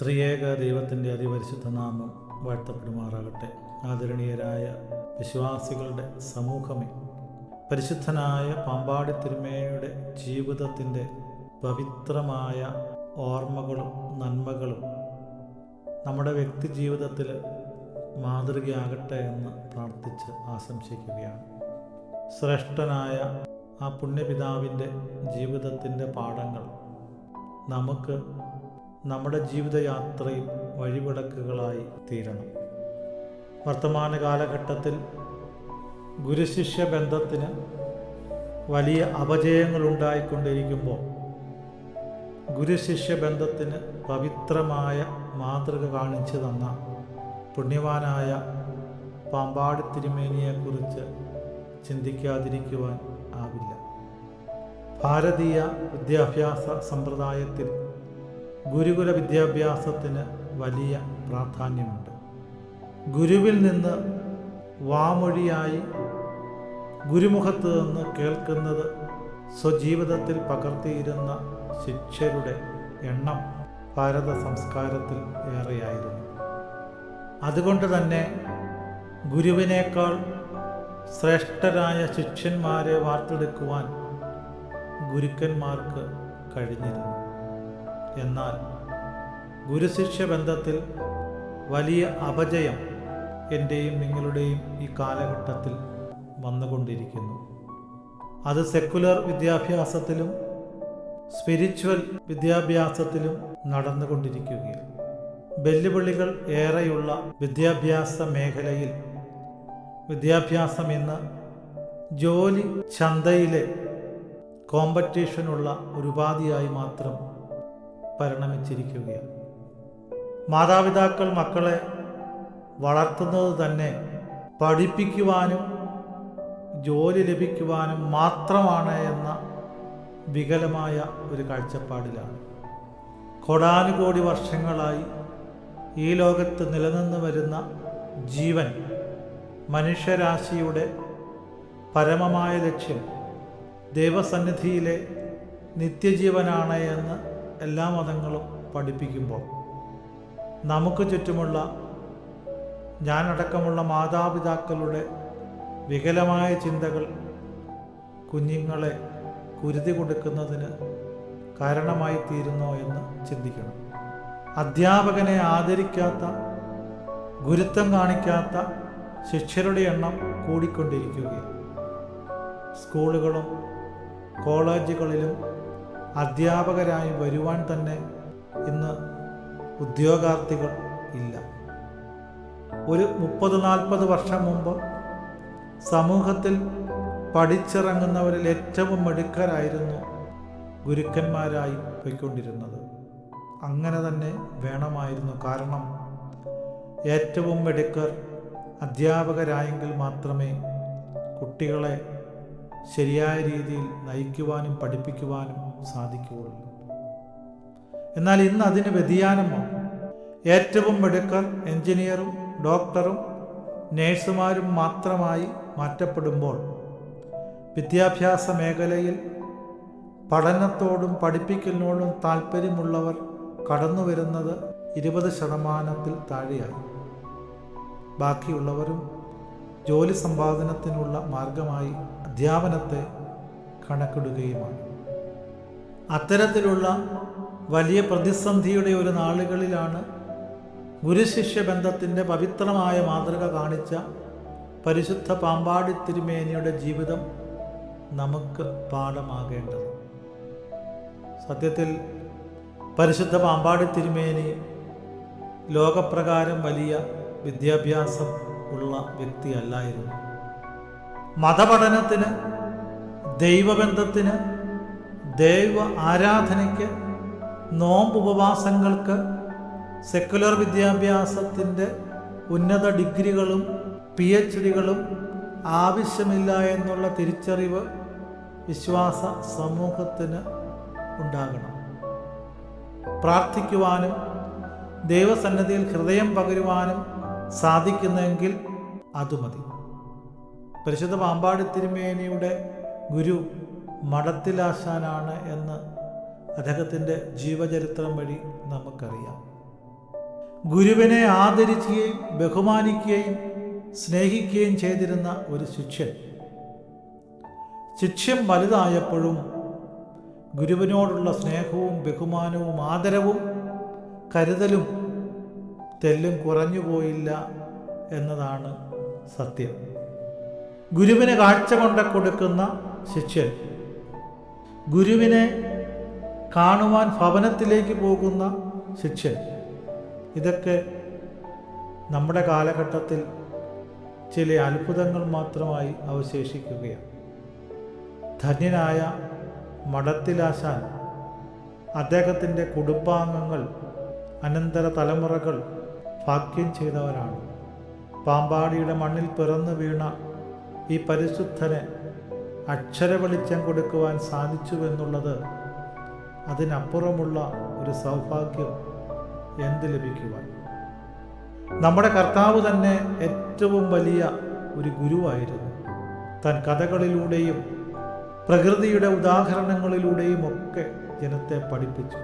ത്രിയേക ദൈവത്തിൻ്റെ അതിപരിശുദ്ധ നാമം വാഴ്ത്തപ്പെടുമാറാകട്ടെ. ആദരണീയരായ വിശ്വാസികളുടെ സമൂഹമേ, പരിശുദ്ധനായ പാമ്പാടി തിരുമേനിയുടെ ജീവിതത്തിൻ്റെ പവിത്രമായ ഓർമ്മകളും നന്മകളും നമ്മുടെ വ്യക്തി ജീവിതത്തിൽ മാതൃകയാകട്ടെ എന്ന് പ്രാർത്ഥിച്ച് ആശംസിക്കുകയാണ്. ശ്രേഷ്ഠനായ ആ പുണ്യപിതാവിൻ്റെ ജീവിതത്തിൻ്റെ പാഠങ്ങൾ നമുക്ക് നമ്മുടെ ജീവിതയാത്രയിൽ വഴിവിളക്കുകളായി തീരണം. വർത്തമാന കാലഘട്ടത്തിൽ ഗുരുശിഷ്യ ബന്ധത്തിന് വലിയ അപജയങ്ങളുണ്ടായിക്കൊണ്ടിരിക്കുമ്പോൾ ഗുരുശിഷ്യ ബന്ധത്തിന് പവിത്രമായ മാതൃക കാണിച്ചു തന്ന പുണ്യവാനായ പാമ്പാടി തിരുമേനിയെക്കുറിച്ച് ചിന്തിക്കാതിരിക്കുവാൻ ആവില്ല. ഭാരതീയ വിദ്യാഭ്യാസ സമ്പ്രദായത്തിൽ ഗുരുകുല വിദ്യാഭ്യാസത്തിന് വലിയ പ്രാധാന്യമുണ്ട്. ഗുരുവിൽ നിന്ന് വാമൊഴിയായി ഗുരുമുഖത്ത് നിന്ന് കേൾക്കുന്നത് സ്വജീവിതത്തിൽ പകർത്തിയിരുന്ന ശിഷ്യരുടെ എണ്ണം ഭാരത സംസ്കാരത്തിൽ ഏറെയായിരുന്നു. അതുകൊണ്ട് തന്നെ ഗുരുവിനേക്കാൾ ശ്രേഷ്ഠരായ ശിഷ്യന്മാരെ വാർത്തെടുക്കുവാൻ ഗുരുക്കന്മാർക്ക് കഴിഞ്ഞിരുന്നു. എന്നാൽ ഗുരുശിഷ്യ ബന്ധത്തിൽ വലിയ അപജയം എൻ്റെയും നിങ്ങളുടെയും ഈ കാലഘട്ടത്തിൽ വന്നുകൊണ്ടിരിക്കുന്നു. അത് സെക്കുലർ വിദ്യാഭ്യാസത്തിലും സ്പിരിച്വൽ വിദ്യാഭ്യാസത്തിലും നടന്നുകൊണ്ടിരിക്കുകയാണ്. വെല്ലുവിളികൾ ഏറെയുള്ള വിദ്യാഭ്യാസ മേഖലയിൽ വിദ്യാഭ്യാസം ഇന്ന് ജോലി ചന്തയിലെ കോമ്പറ്റീഷനുള്ള ഒരു ഉപാധിയായി മാത്രം പരിണമിച്ചിരിക്കുകയാണ്. മാതാപിതാക്കൾ മക്കളെ വളർത്തുന്നത് തന്നെ പഠിപ്പിക്കുവാനും ജോലി ലഭിക്കുവാനും മാത്രമാണ് എന്ന വികലമായ ഒരു കാഴ്ചപ്പാടിലാണ്. കോടാനുകോടി വർഷങ്ങളായി ഈ ലോകത്ത് നിലനിന്ന് വരുന്ന ജീവൻ, മനുഷ്യരാശിയുടെ പരമമായ ലക്ഷ്യം ദൈവസന്നിധിയിലെ നിത്യജീവനാണ് എന്ന് എല്ലാ മതങ്ങളും പഠിപ്പിക്കുമ്പോൾ നമുക്ക് ചുറ്റുമുള്ള ഞാനടക്കമുള്ള മാതാപിതാക്കളുടെ വികലമായ ചിന്തകൾ കുഞ്ഞുങ്ങളെ കുരുതി കൊടുക്കുന്നതിന് കാരണമായി തീരുന്നോ എന്ന് ചിന്തിക്കണം. അധ്യാപകനെ ആദരിക്കാത്ത, ഗുരുത്വം കാണിക്കാത്ത ശിഷ്യരുടെ എണ്ണം കൂടിക്കൊണ്ടിരിക്കുകയാണ്. സ്കൂളുകളും കോളേജുകളിലും അധ്യാപകരായി വരുവാൻ തന്നെ ഇന്ന് ഉദ്യോഗാർത്ഥികൾ ഇല്ല. ഒരു 30-40 വർഷം മുമ്പ് സമൂഹത്തിൽ പഠിച്ചിറങ്ങുന്നവരിൽ ഏറ്റവും മിടുക്കരായിരുന്നു ഗുരുക്കന്മാരായി പോയിക്കൊണ്ടിരുന്നത്. അങ്ങനെ തന്നെ വേണമായിരുന്നു. കാരണം ഏറ്റവും മിടുക്കർ അധ്യാപകരായെങ്കിൽ മാത്രമേ കുട്ടികളെ ശരിയായ രീതിയിൽ നയിക്കുവാനും പഠിപ്പിക്കുവാനും സാധിക്കുകയുള്ളൂ. എന്നാൽ ഇന്ന് അതിന് വ്യതിയാനമാണ്. ഏറ്റവും മിടുക്കർ എഞ്ചിനീയറും ഡോക്ടറും നേഴ്സുമാരും മാത്രമായി മാറ്റപ്പെടുമ്പോൾ വിദ്യാഭ്യാസ മേഖലയിൽ പഠനത്തോടും പഠിപ്പിക്കലിനോടും താല്പര്യമുള്ളവർ കടന്നു വരുന്നത് 20% താഴെയായി. ബാക്കിയുള്ളവരും ജോലി സമ്പാദനത്തിനുള്ള മാർഗമായി അധ്യാപനത്തെ കണക്കിടുകയുമാണ്. അത്തരത്തിലുള്ള വലിയ പ്രതിസന്ധിയുടെ ഒരു നാളുകളിലാണ് ഗുരുശിഷ്യ ബന്ധത്തിൻ്റെ പവിത്രമായ മാതൃക കാണിച്ച പരിശുദ്ധ പാമ്പാടി തിരുമേനിയുടെ ജീവിതം നമുക്ക് പാഠമാകേണ്ടത്. സത്യത്തിൽ പരിശുദ്ധ പാമ്പാടി തിരുമേനി ലോകപ്രകാരം വലിയ വിദ്യാഭ്യാസം ഉള്ള വ്യക്തിയല്ലായിരുന്നു. മതപഠനത്തിന്, ദൈവബന്ധത്തിന്, ദൈവ ആരാധനയ്ക്ക്, നോമ്പ് ഉപവാസങ്ങൾക്ക്, സെക്കുലർ വിദ്യാഭ്യാസത്തിൻ്റെ ഉന്നത ഡിഗ്രികളും PhDകളും ആവശ്യമില്ല എന്നുള്ള തിരിച്ചറിവ് വിശ്വാസ സമൂഹത്തിന് ഉണ്ടാകണം. പ്രാർത്ഥിക്കുവാനും ദൈവസന്നിധിയിൽ ഹൃദയം പകരുവാനും സാധിക്കുന്നെങ്കിൽ അത് മതി. പരിശുദ്ധ പാമ്പാടി തിരുമേനിയുടെ ഗുരു മഠത്തിലാശാനാണ് എന്ന് അദ്ദേഹത്തിൻ്റെ ജീവചരിത്രം വഴി നമുക്കറിയാം. ഗുരുവിനെ ആദരിക്കുകയും ബഹുമാനിക്കുകയും സ്നേഹിക്കുകയും ചെയ്തിരുന്ന ഒരു ശിഷ്യൻ. ശിഷ്യം വലുതായപ്പോഴും ഗുരുവിനോടുള്ള സ്നേഹവും ബഹുമാനവും ആദരവും കരുതലും തെല്ലും കുറഞ്ഞുപോയില്ല എന്നതാണ് സത്യം. ഗുരുവിന് കാഴ്ച കൊണ്ട് കൊടുക്കുന്ന ശിഷ്യൻ, ഗുരുവിനെ കാണുവാൻ ഭവനത്തിലേക്ക് പോകുന്ന ശിഷ്യൻ, ഇതൊക്കെ നമ്മുടെ കാലഘട്ടത്തിൽ ചില അത്ഭുതങ്ങൾ മാത്രമായി അവശേഷിക്കുകയാണ്. ധന്യനായ മഠത്തിലാശാൻ, അദ്ദേഹത്തിൻ്റെ കുടുംബാംഗങ്ങൾ, അനന്തര തലമുറകൾ ഭാഗ്യം ചെയ്തവരാണ്. പാമ്പാടിയുടെ മണ്ണിൽ പിറന്നു വീണ ഈ പരിശുദ്ധന് അക്ഷരവെളിച്ചം കൊടുക്കുവാൻ സാധിച്ചുവെന്നുള്ളത് അതിനപ്പുറമുള്ള ഒരു സൗഭാഗ്യം എന്ത് ലഭിക്കുവാൻ. നമ്മുടെ കർത്താവ് തന്നെ ഏറ്റവും വലിയ ഒരു ഗുരുവായിരുന്നു. താൻ കഥകളിലൂടെയും പ്രകൃതിയുടെ ഉദാഹരണങ്ങളിലൂടെയും ഒക്കെ ജനത്തെ പഠിപ്പിച്ചു.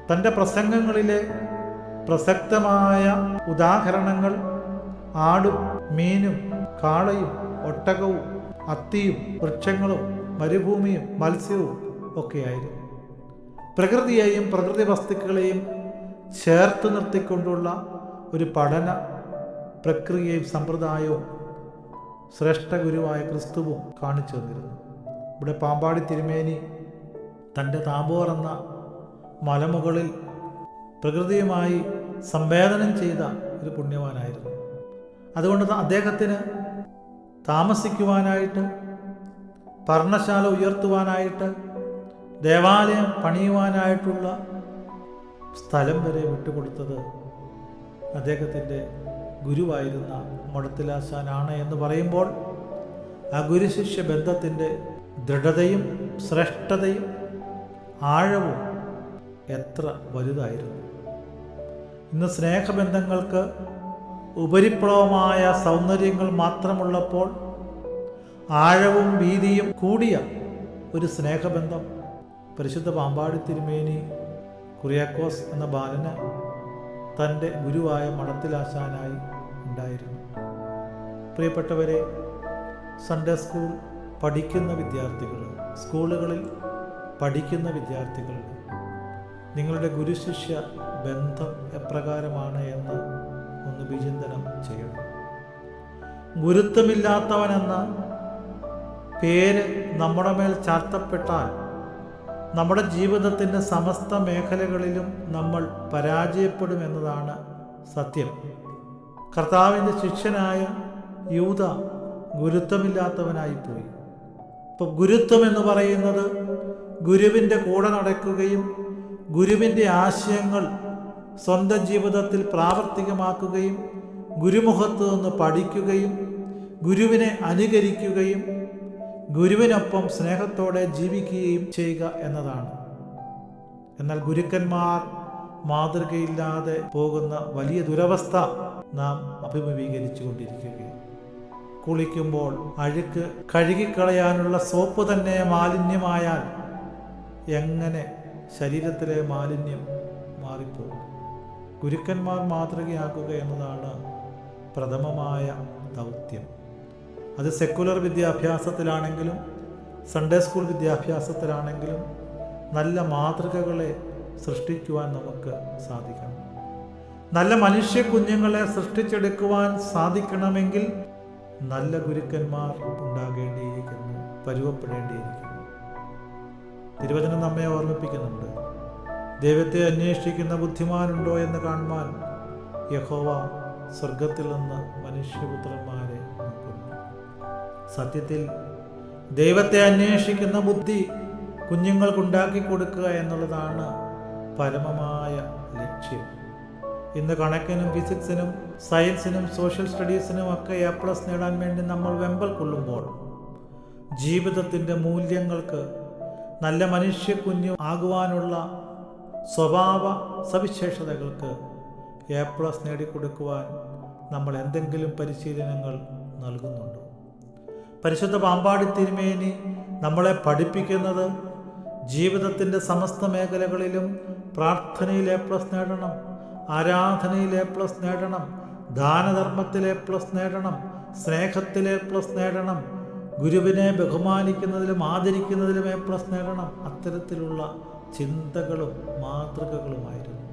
തൻ്റെ പ്രസംഗങ്ങളിലെ പ്രസക്തമായ ഉദാഹരണങ്ങൾ ആടും മീനും കാളയും ഒട്ടകവും അത്തിയും വൃക്ഷങ്ങളും മരുഭൂമിയും മത്സ്യവും ഒക്കെയായിരുന്നു. പ്രകൃതിയെയും പ്രകൃതി വസ്തുക്കളെയും ചേർത്ത് നിർത്തിക്കൊണ്ടുള്ള ഒരു പഠന പ്രക്രിയയും സമ്പ്രദായവും ശ്രേഷ്ഠ ഗുരുവായ ക്രിസ്തുവും കാണിച്ചു തന്നിരുന്നു. ഇവിടെ പാമ്പാടി തിരുമേനി തൻ്റെ താബോർ എന്ന മലമുകളിൽ പ്രകൃതിയുമായി സംവേദനം ചെയ്ത ഒരു പുണ്യവാനായിരുന്നു. അതുകൊണ്ട് അദ്ദേഹത്തിന് താമസിക്കുവാനായിട്ട്, പർണശാല ഉയർത്തുവാനായിട്ട്, ദേവാലയം പണിയുവാനായിട്ടുള്ള സ്ഥലം വരെ വിട്ടുകൊടുത്തത് അദ്ദേഹത്തിൻ്റെ ഗുരുവായിരുന്ന മഠത്തിലാശാനാണ് എന്ന് പറയുമ്പോൾ ആ ഗുരുശിഷ്യ ബന്ധത്തിൻ്റെ ദൃഢതയും ശ്രേഷ്ഠതയും ആഴവും എത്ര വലുതായിരുന്നു. ഇന്ന് സ്നേഹബന്ധങ്ങൾക്ക് ഉപരിപ്ലവമായ സൗന്ദര്യങ്ങൾ മാത്രമുള്ളപ്പോൾ ആഴവും വീതിയും കൂടിയ ഒരു സ്നേഹബന്ധം പരിശുദ്ധ പാമ്പാടി തിരുമേനി കുര്യാക്കോസ് എന്ന ബാലന് തൻ്റെ ഗുരുവായ മഠത്തിലാശാനായി ഉണ്ടായിരുന്നു. പ്രിയപ്പെട്ടവരെ, സൺഡേ സ്കൂൾ പഠിക്കുന്ന വിദ്യാർത്ഥികൾ, സ്കൂളുകളിൽ പഠിക്കുന്ന വിദ്യാർത്ഥികൾ, നിങ്ങളുടെ ഗുരുശിഷ്യ ബന്ധം എപ്രകാരമാണ് എന്ന് ഒന്ന് വിചിന്തനം ചെയ്യണം. ഗുരുത്വമില്ലാത്തവനെന്ന പേര് നമ്മുടെ മേൽ ചാർത്തപ്പെട്ടാൽ നമ്മുടെ ജീവിതത്തിൻ്റെ സമസ്ത മേഖലകളിലും നമ്മൾ പരാജയപ്പെടുമെന്നതാണ് സത്യം. കർത്താവിൻ്റെ ശിഷ്യനായ യൂദ ഗുരുത്വമില്ലാത്തവനായിപ്പോയി. ഇപ്പോൾ ഗുരുത്വം എന്ന് പറയുന്നത് ഗുരുവിൻ്റെ കൂടെ നടക്കുകയും ഗുരുവിൻ്റെ ആശയങ്ങൾ സ്വന്തം ജീവിതത്തിൽ പ്രാവർത്തികമാക്കുകയും ഗുരുമുഖത്ത് നിന്ന് പഠിക്കുകയും ഗുരുവിനെ അനുകരിക്കുകയും ഗുരുവിനൊപ്പം സ്നേഹത്തോടെ ജീവിക്കുകയും ചെയ്യുക എന്നതാണ്. എന്നാൽ ഗുരുക്കന്മാർ മാതൃകയില്ലാതെ പോകുന്ന വലിയ ദുരവസ്ഥ നാം അഭിമുഖീകരിച്ചു കൊണ്ടിരിക്കുകയാണ്. കുളിക്കുമ്പോൾ അഴുക്ക് കഴുകിക്കളയാനുള്ള സോപ്പ് തന്നെ മാലിന്യമായാൽ എങ്ങനെ ശരീരത്തിലെ മാലിന്യം മാറിപ്പോകും? ഗുരുക്കന്മാർ മാതൃകയാക്കുക എന്നതാണ് പ്രഥമമായ ദൗത്യം. അത് സെക്കുലർ വിദ്യാഭ്യാസത്തിലാണെങ്കിലും സൺഡേ സ്കൂൾ വിദ്യാഭ്യാസത്തിലാണെങ്കിലും നല്ല മാതൃകകളെ സൃഷ്ടിക്കുവാൻ നമുക്ക് സാധിക്കണം. നല്ല മനുഷ്യ കുഞ്ഞുങ്ങളെ സൃഷ്ടിച്ചെടുക്കുവാൻ സാധിക്കണമെങ്കിൽ നല്ല ഗുരുക്കന്മാർ ഉണ്ടാകേണ്ടിയിരിക്കുന്നു, പരുവപ്പെടേണ്ടിയിരിക്കുന്നു. തിരുവചനം നമ്മെ ഓർമ്മിപ്പിക്കുന്നുണ്ട്, ദൈവത്തെ അന്വേഷിക്കുന്ന ബുദ്ധിമാനുണ്ടോ എന്ന് കാണുവാൻ യഹോവ സ്വർഗത്തിൽ നിന്ന് മനുഷ്യപുത്രന്മാരെ നോക്കുന്നു. സത്യത്തിൽ ദൈവത്തെ അന്വേഷിക്കുന്ന ബുദ്ധി കുഞ്ഞുങ്ങൾക്കുണ്ടാക്കി കൊടുക്കുക എന്നുള്ളതാണ് പരമമായ ലക്ഷ്യം. ഇന്ന് കണക്കിനും ഫിസിക്സിനും സയൻസിനും സോഷ്യൽ സ്റ്റഡീസിനും ഒക്കെ A+ നേടാൻ വേണ്ടി നമ്മൾ വെമ്പൽ കൊള്ളുമ്പോൾ ജീവിതത്തിൻ്റെ മൂല്യങ്ങൾക്ക് നല്ല മനുഷ്യ കുഞ്ഞു ആകുവാനുള്ള സ്വഭാവ സവിശേഷതകൾക്ക് A+ നേടിക്കൊടുക്കുവാൻ നമ്മൾ എന്തെങ്കിലും പരിശീലനങ്ങൾ നൽകുന്നുണ്ടോ? പരിശുദ്ധ പാമ്പാടി തിരുമേനി നമ്മളെ പഠിപ്പിക്കുന്നത് ജീവിതത്തിൻ്റെ സമസ്ത മേഖലകളിലും പ്രാർത്ഥനയിൽ A+ നേടണം, ആരാധനയിൽ A+ നേടണം, ദാനധർമ്മത്തിൽ A+ നേടണം, സ്നേഹത്തിൽ A+ നേടണം, ഗുരുവിനെ ബഹുമാനിക്കുന്നതിലും ആദരിക്കുന്നതിലും A+ നേടണം. അത്തരത്തിലുള്ള ചിന്തകളും മാതൃകകളുമായിരുന്നു.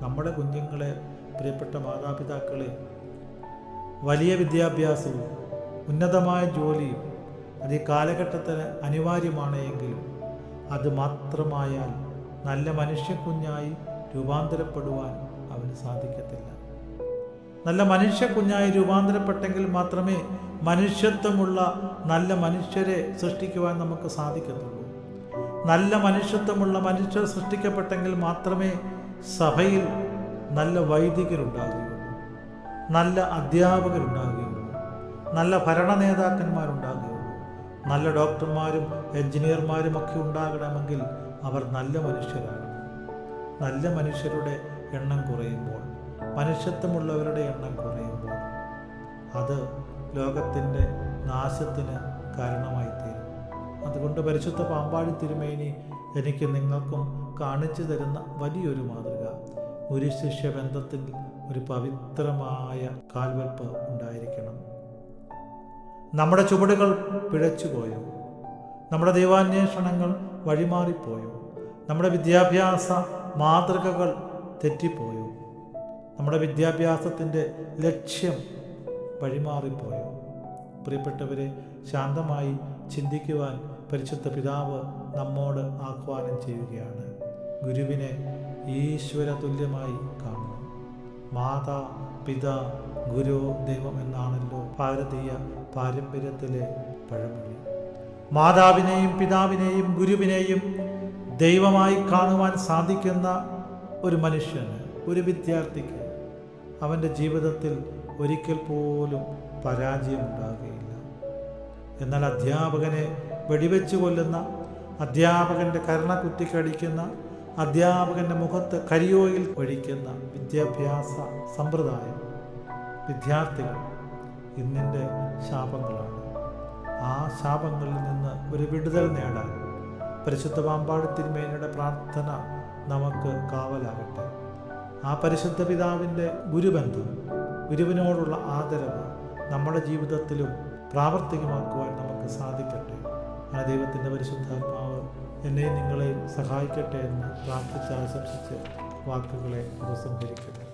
നമ്മുടെ കുഞ്ഞുങ്ങളെ, പ്രിയപ്പെട്ട മാതാപിതാക്കളെ, വലിയ വിദ്യാഭ്യാസവും ഉന്നതമായ ജോലിയും അത് ഈ കാലഘട്ടത്തിന് അനിവാര്യമാണ് എങ്കിലും അത് മാത്രമായാൽ നല്ല മനുഷ്യക്കുഞ്ഞായി രൂപാന്തരപ്പെടുവാൻ അവന് സാധിക്കത്തില്ല. നല്ല മനുഷ്യക്കുഞ്ഞായി രൂപാന്തരപ്പെട്ടെങ്കിൽ മാത്രമേ മനുഷ്യത്വമുള്ള നല്ല മനുഷ്യരെ സൃഷ്ടിക്കുവാൻ നമുക്ക് സാധിക്കത്തുള്ളൂ. നല്ല മനുഷ്യത്വമുള്ള മനുഷ്യർ സൃഷ്ടിക്കപ്പെട്ടെങ്കിൽ മാത്രമേ സഭയിൽ നല്ല വൈദികരുണ്ടാകുകയുള്ളൂ, നല്ല അധ്യാപകരുണ്ടാകുകയുള്ളൂ, നല്ല ഭരണ നേതാക്കന്മാരുണ്ടാകുകയുള്ളൂ. നല്ല ഡോക്ടർമാരും എഞ്ചിനീയർമാരും ഒക്കെ ഉണ്ടാകണമെങ്കിൽ അവർ നല്ല മനുഷ്യരാകണം. നല്ല മനുഷ്യരുടെ എണ്ണം കുറയുമ്പോൾ, മനുഷ്യത്വമുള്ളവരുടെ എണ്ണം കുറയുമ്പോൾ അത് ലോകത്തിൻ്റെ നാശത്തിന് കാരണമായിത്തീരും. അതുകൊണ്ട് പരിശുദ്ധ പാമ്പാടി തിരുമേനി എനിക്ക് നിങ്ങൾക്കും കാണിച്ചു തരുന്ന വലിയൊരു മാതൃക, ഗുരുശിഷ്യ ബന്ധത്തിൽ ഒരു പവിത്രമായ കാൽവെപ്പ് ഉണ്ടായിരിക്കണം. നമ്മുടെ ചുവടുകൾ പിഴച്ചുപോയോ? നമ്മുടെ ദൈവാന്വേഷണങ്ങൾ വഴിമാറിപ്പോയോ? നമ്മുടെ വിദ്യാഭ്യാസ മാതൃകകൾ തെറ്റിപ്പോയോ? നമ്മുടെ വിദ്യാഭ്യാസത്തിൻ്റെ ലക്ഷ്യം വഴിമാറിപ്പോയോ? പ്രിയപ്പെട്ടവരെ, ശാന്തമായി ചിന്തിക്കുവാൻ പരിശുദ്ധ പിതാവ് നമ്മോട് ആഹ്വാനം ചെയ്യുകയാണ്. ഗുരുവിനെ ഈശ്വര തുല്യമായി കാണണം. മാതാ, പിതാ, ഗുരു, ദൈവം എന്നാണല്ലോ ഭാരതീയ പാരമ്പര്യത്തിലെ പഴമൊഴി. മാതാവിനെയും പിതാവിനെയും ഗുരുവിനെയും ദൈവമായി കാണുവാൻ സാധിക്കുന്ന ഒരു മനുഷ്യന്, ഒരു വിദ്യാർത്ഥിക്ക് അവൻ്റെ ജീവിതത്തിൽ ഒരിക്കൽ പോലും പരാജയമുണ്ടാകുകയില്ല. എന്നാൽ അധ്യാപകനെ വെടിവെച്ച് കൊല്ലുന്ന, അധ്യാപകൻ്റെ കരണ കുത്തിക്കടിക്കുന്ന, അധ്യാപകൻ്റെ മുഖത്ത് കരിയോയിൽ ഒഴിക്കുന്ന വിദ്യാഭ്യാസ സമ്പ്രദായം, വിദ്യാർത്ഥികൾ ഇന്നിൻ്റെ ശാപങ്ങളാണ്. ആ ശാപങ്ങളിൽ നിന്ന് ഒരു വിടുതൽ നേടാൻ പരിശുദ്ധ പാമ്പാടി തിരുമേനിയുടെ പ്രാർത്ഥന നമുക്ക് കാവലാകട്ടെ. ആ പരിശുദ്ധ പിതാവിൻ്റെ ഗുരുബന്ധം, ഗുരുവിനോടുള്ള ആദരവ് നമ്മുടെ ജീവിതത്തിലും പ്രാവർത്തികമാക്കുവാൻ നമുക്ക് സാധിക്കട്ടെ. ആ ദൈവത്തിൻ്റെ പരിശുദ്ധാത്മാവ് എന്നെയും നിങ്ങളെയും സഹായിക്കട്ടെ എന്ന് പ്രാർത്ഥിച്ച് ആശംസിച്ച് വാക്കുകളെ ഉപസംഹരിക്കുന്നു.